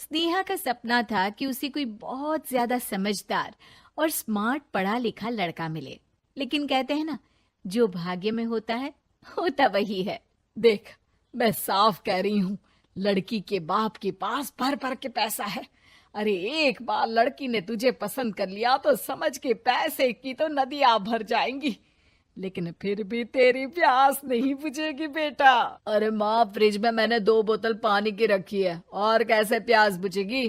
स्नेहा का सपना था कि उसे कोई बहुत ज्यादा समझदार और स्मार्ट पढ़ा लिखा लड़का मिले। लेकिन कहते हैं ना, जो भाग्य में होता है होता वही है। देख, मैं साफ कह रही हूँ, लड़की के बाप के पास भर भर के पैसा है। अरे एक बार लड़की ने तुझे पसंद कर लिया तो समझ के पैसे की तो नदियां भर जाएंगी, लेकिन फिर भी तेरी प्यास नहीं बुझेगी बेटा। अरे माँ, फ्रिज में मैंने 2 बोतल पानी की रखी है, और कैसे प्यास बुझेगी।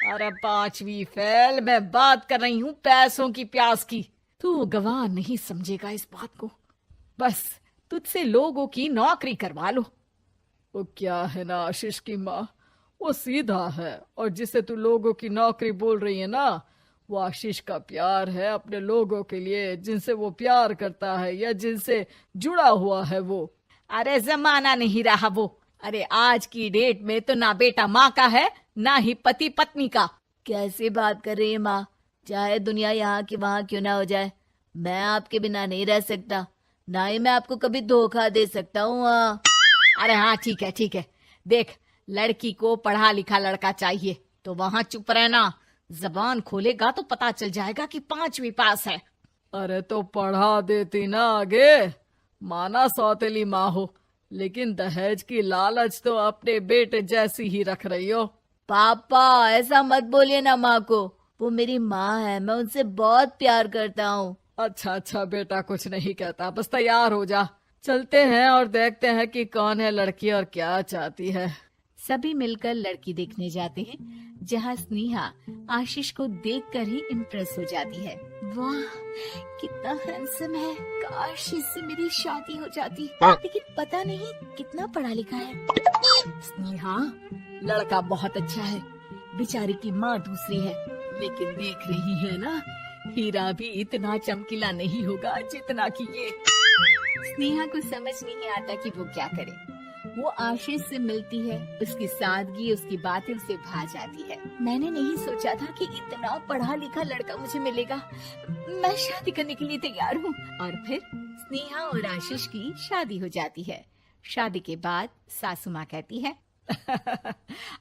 अरे पांचवी फेल, मैं बात कर रही हूँ पैसों की प्यास की। तू गवाह नहीं समझेगा इस बात को। बस तुझसे लोगों की नौकरी करवा लो। वो क्या है ना आशीष की माँ, वो सीधा है, और जिसे तू लोगों की नौकरी बोल रही है ना, वो आशीष का प्यार है अपने लोगों के लिए, जिनसे वो प्यार करता है या जिनसे जुड़ा हुआ है वो। अरे जमाना नहीं रहा वो। अरे आज की डेट में तो ना बेटा माँ का है, ना ही पति पत्नी का। कैसी बात कर रही है माँ? चाहे दुनिया यहाँ की वहाँ क्यों ना हो जाए, मैं आपके बिना नहीं रह सकता, ना ही मैं आपको कभी धोखा दे सकता हूँ। अरे हाँ, ठीक है ठीक है। देख, लड़की को पढ़ा लिखा लड़का चाहिए तो वहां चुप रहना। जबान खोलेगा तो पता चल जाएगा कि 5वीं पास है। अरे तो पढ़ा देती ना आगे। माना सौतेली माँ हो, लेकिन दहेज की लालच तो अपने बेटे जैसी ही रख रही हो। पापा ऐसा मत बोलिए ना माँ को, वो मेरी माँ है, मैं उनसे बहुत प्यार करता हूँ। अच्छा अच्छा बेटा, कुछ नहीं कहता, बस तैयार हो जा, चलते हैं और देखते हैं कि कौन है लड़की और क्या चाहती है। सभी मिलकर लड़की देखने जाते हैं, जहाँ स्नेहा आशीष को देखकर ही इम्प्रेस हो जाती है। वाह, कितना हैंडसम है। काश इससे मेरी शादी हो जाती, लेकिन पता नहीं कितना पढ़ा लिखा है। स्नेहा, लड़का बहुत अच्छा है, बेचारी की माँ दूसरी है, लेकिन देख रही है ना, हीरा भी इतना चमकीला नहीं होगा जितना कि ये। स्नेहा को समझ नहीं आता कि वो क्या करे। वो आशीष से मिलती है, उसकी सादगी, उसकी बातें उसे भा जाती है। मैंने नहीं सोचा था कि इतना पढ़ा लिखा लड़का मुझे मिलेगा। मैं शादी करने के लिए तैयार हूँ। और फिर स्नेहा और आशीष की शादी हो जाती है। शादी के बाद सासू माँ कहती है,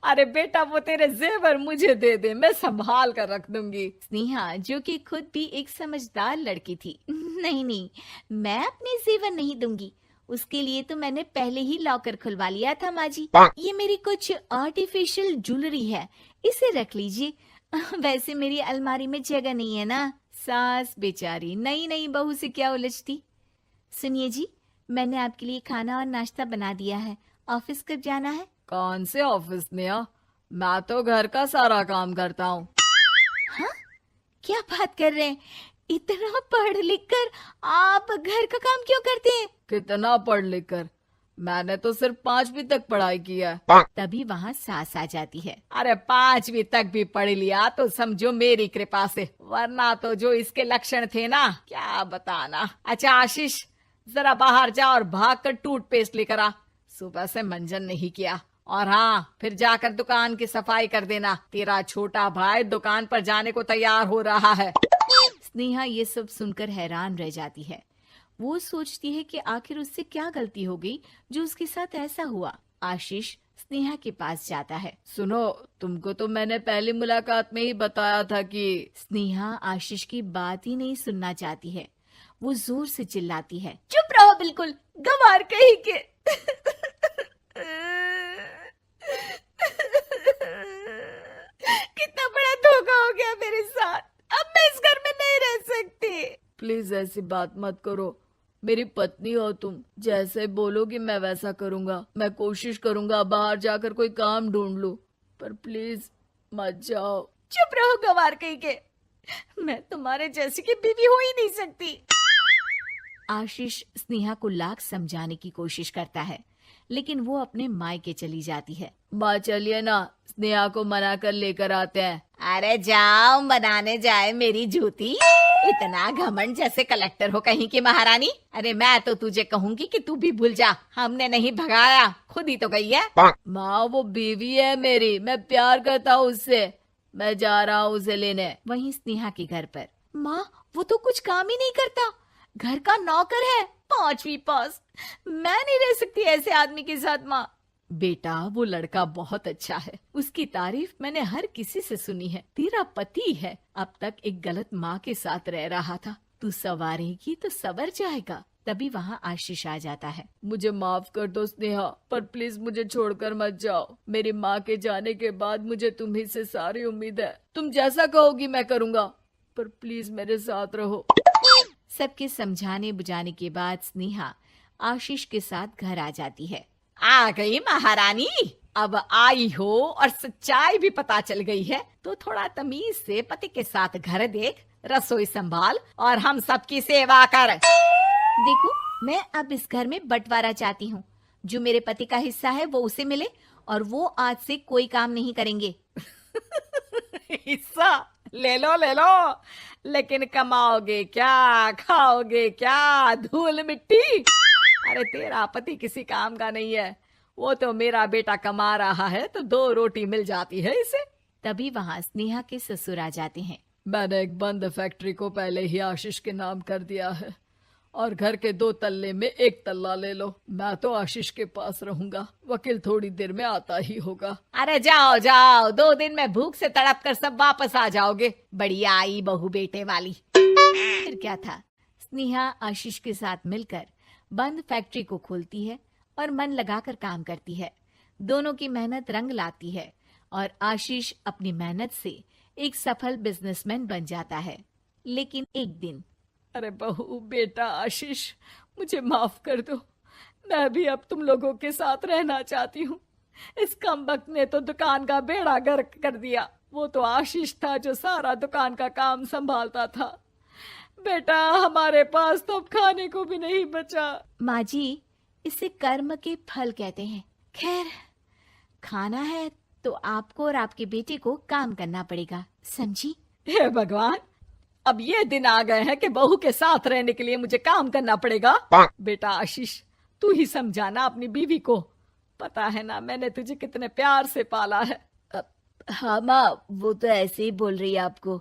अरे बेटा, वो तेरे जेवर मुझे दे दे, मैं संभाल कर रख दूंगी। स्नेहा, जो कि खुद भी एक समझदार लड़की थी, नहीं नहीं, मैं अपने जेवर नहीं दूंगी। उसके लिए तो मैंने पहले ही लॉकर खुलवा लिया था माँ जी। ये मेरी कुछ आर्टिफिशियल ज्वेलरी है, इसे रख लीजिए। वैसे मेरी अलमारी में जगह नहीं है ना। सास बेचारी नई नई बहू से क्या उलझती। सुनिए जी, मैंने आपके लिए खाना और नाश्ता बना दिया है। ऑफिस कब जाना है? कौन से ऑफिस में? मैं तो घर का सारा काम करता हूँ। हाँ, क्या बात कर रहे हैं? इतना पढ़ लिख कर आप घर का काम क्यों करते हैं? कितना पढ़ लिख कर? मैंने तो सिर्फ 5वीं तक पढ़ाई की है। तभी वहाँ सास आ जाती है। अरे 5वीं तक भी पढ़ लिया तो समझो मेरी कृपा से, वरना तो जो इसके लक्षण थे ना, क्या बताना। अच्छा आशीष, जरा बाहर जा और भाग कर टूथपेस्ट लेकर आ। सुबह से मंजन नहीं किया। और हाँ, फिर जाकर दुकान की सफाई कर देना। तेरा छोटा भाई दुकान पर जाने को तैयार हो रहा है। स्नेहा ये सब सुनकर हैरान रह जाती है। वो सोचती है कि आखिर उससे क्या गलती हो गई जो उसके साथ ऐसा हुआ। आशीष स्नेहा के पास जाता है। सुनो, तुमको तो मैंने पहली मुलाकात में ही बताया था कि। स्नेहा आशीष की बात ही नहीं सुनना चाहती है। वो जोर से चिल्लाती है, चुप रहो बिल्कुल, गंवार कहीं के। कितना बड़ा धोखा हो गया मेरे साथ। अब मैं इस घर में नहीं रह सकती। प्लीज ऐसी बात मत करो, मेरी पत्नी हो तुम, जैसे बोलोगी मैं वैसा करूंगा। मैं कोशिश करूंगा बाहर जाकर कोई काम ढूंढ लूं, पर प्लीज मत जाओ। चुप रहो गंवार कहीं के, मैं तुम्हारे जैसी की बीवी हो ही नहीं सकती। आशीष स्नेहा को लाख समझाने की कोशिश करता है, लेकिन वो अपने मायके चली जाती है। माँ चलिए ना, स्नेहा को मना कर लेकर आते हैं। अरे जाओ, बनाने जाए मेरी जूती। इतना घमंड, जैसे कलेक्टर हो कहीं की महारानी। अरे मैं तो तुझे कहूंगी कि तू भी भूल जा, हमने नहीं भगाया, खुद ही तो गई है। माँ वो बीवी है मेरी, मैं प्यार करता हूँ उससे, मैं जा रहा हूँ उसे लेने। वहीं स्नेहा के घर पर, माँ वो तो कुछ काम ही नहीं करता, घर का नौकर है, 5वीं पास। मैं नहीं रह सकती ऐसे आदमी के साथ माँ। बेटा वो लड़का बहुत अच्छा है, उसकी तारीफ मैंने हर किसी से सुनी है। तेरा पति है, अब तक एक गलत माँ के साथ रह रहा था, तू संवारेगी तो संवर जाएगा। तभी वहाँ आशीष आ जाता है। मुझे माफ कर दो स्नेहा, पर प्लीज मुझे छोड़कर मत जाओ। मेरी माँ के जाने के बाद मुझे तुम्ही से सारी उम्मीद है। तुम जैसा कहोगी मैं करूँगा, पर प्लीज मेरे साथ रहो। सबके समझाने बुझाने के बाद स्नेहा आशीष के साथ घर आ जाती है। आ गई महारानी, अब आई हो और सच्चाई भी पता चल गई है, तो थोड़ा तमीज से पति के साथ घर देख, रसोई संभाल और हम सबकी सेवा कर। देखो, मैं अब इस घर में बंटवारा चाहती हूँ। जो मेरे पति का हिस्सा है वो उसे मिले और वो आज से कोई काम नहीं करेंगे। हिस्सा ले लो, लेकिन कमाओगे क्या, खाओगे क्या, धूल मिट्टी। अरे तेरा पति किसी काम का नहीं है, वो तो मेरा बेटा कमा रहा है तो 2 रोटी मिल जाती है इसे। तभी वहाँ स्नेहा के ससुर आ जाते हैं। मैंने एक बंद फैक्ट्री को पहले ही आशीष के नाम कर दिया है और घर के 2 तल्ले में 1 तल्ला ले लो। मैं तो आशीष के पास रहूंगा, वकील थोड़ी देर में आता ही होगा। अरे जाओ जाओ, 2 दिन में भूख से तड़प कर सब वापस आ जाओगे। बढ़िया आई बहू बेटे वाली। फिर क्या था, स्नेहा आशीष के साथ मिलकर बंद फैक्ट्री को खोलती है और मन लगाकर काम करती है। दोनों की मेहनत रंग लाती है और आशीष अपनी मेहनत से एक सफल बिजनेसमैन बन जाता है। लेकिन एक दिन, अरे बहू बेटा आशीष, मुझे माफ कर दो, मैं भी अब तुम लोगों के साथ रहना चाहती हूँ। इस कमबख्त ने तो दुकान का बेड़ा गर्क कर दिया। वो तो आशीष था जो सारा दुकान का काम संभालता था। बेटा हमारे पास तो अब खाने को भी नहीं बचा। माँ जी, इसे कर्म के फल कहते हैं। खैर, खाना है तो आपको और आपके बेटे को काम करना पड़ेगा, समझी? हे भगवान, अब ये दिन आ गए हैं कि बहू के साथ रहने के लिए मुझे काम करना पड़ेगा। बेटा आशीष, तू ही समझाना अपनी बीवी को। पता है ना मैंने तुझे कितने प्यार से पाला है। हाँ माँ, वो तो ऐसे ही बोल रही है आपको।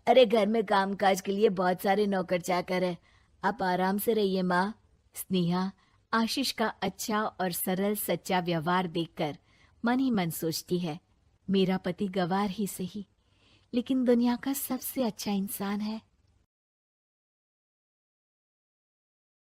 अरे घर में कामकाज के लिए बहुत सारे नौकर चाकर है, आप आराम से रहिए माँ। स्नेहा आशीष का अच्छा और सरल सच्चा व्यवहार देखकर मन ही मन सोचती है, मेरा पति गवार ही सही, लेकिन दुनिया का सबसे अच्छा इंसान है।